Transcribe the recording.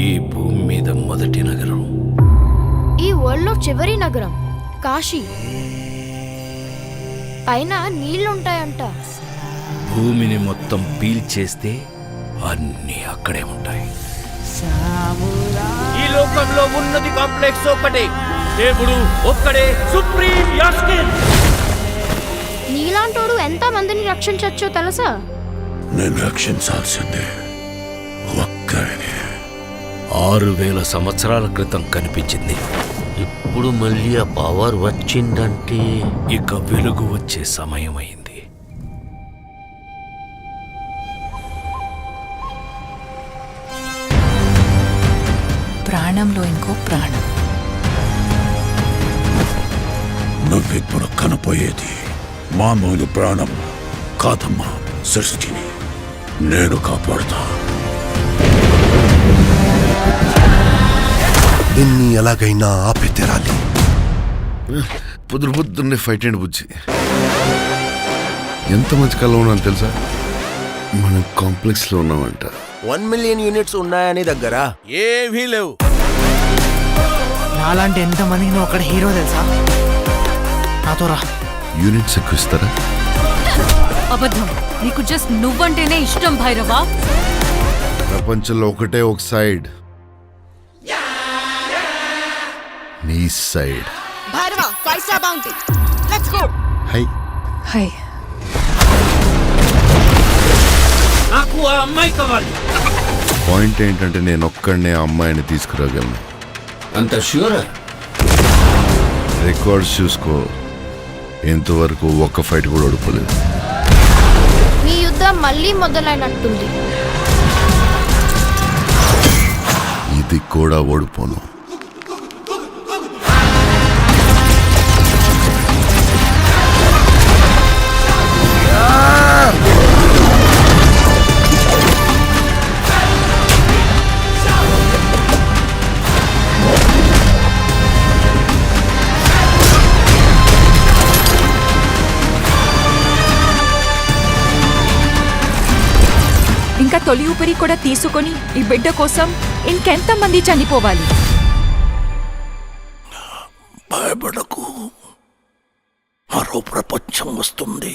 ఈ భూమి మీద మొదటి నగరం, ఈ వరల్డ్లో చివరి నగరం కాశీ. పైన నీళ్లుంటాయంట. భూమిని మొత్తం పీల్చేస్తే అన్నీ అక్కడే ఉంటాయి. ఈ లోకంలో ఉన్నది కాంప్లెక్స్ ఒక్కటే, దేవుడు ఒక్కడే సుప్రీం యాస్కిన్. నీలాంటోడు ఎంత మందిని రక్షించచ్చో తెలుసా? నేను రక్షించాల్సిందే ఒక్కనే. 6000 సంవత్సరాల క్రితం కనిపించింది. ఇప్పుడు మళ్ళీ ఆ పవర్ వచ్చిందంటే ఇక వెలుగు వచ్చే సమయం అయింది. ప్రాణంలో ఇంకో ప్రాణం. నువ్విప్పుడు కనపోయేది మామూలు ప్రాణం కాదమ్మా. సృష్టిని నేను కాపాడుతా. దీన్ని ఎలాగైనా ఆపి తీరాలి. పొద్దున్నే ఫైట్ అండ్ బుజ్జి ఎంత మంచి కళ ఉన్నాను తెలుసా? మనం కాంప్లెక్స్ లో ఉన్నామంట. 1 మిలియన్ యూనిట్స్ ఉన్నాయని దగ్గర ఏవీ లేవు. నాలాంటి ఎంతమందికి నువ్వు అక్కడ హీరో తెలుసా? నాతో రా. యూనిట్స్ ఎక్కువ ఇస్తారా? అబద్ధం. నీకు జస్ట్ నువ్వంటేనే ఇష్టం భైరవా. ప్రపంచంలో ఒకటే ఒక సైడ్, నీ side. Bhairava 5 star bounty. Let's go. Hi hi. నాకు ఆ అమ్మాయి కావాలి. పాయింట్ ఏంటంటే నేను ఒక్కడనే ఆ అమ్మాయిని తీసుకురాగలను. అంత ష్యూరా? రికార్డ్స్ చూసుకో, ఇంతవరకు ఒక్క ఫైట్ కూడా ఓడిపోలేదు. మీ యుద్ధం మళ్ళీ మొదలైనట్టుంది. ఇది కూడా ఓడిపోను. ఇంకా తొలి ఊపిరి కూడా తీసుకొని ఈ బిడ్డ కోసం ఇంకెంతమంది చనిపోవాలి? భయపడకు, మరో ప్రపంచం వస్తుంది.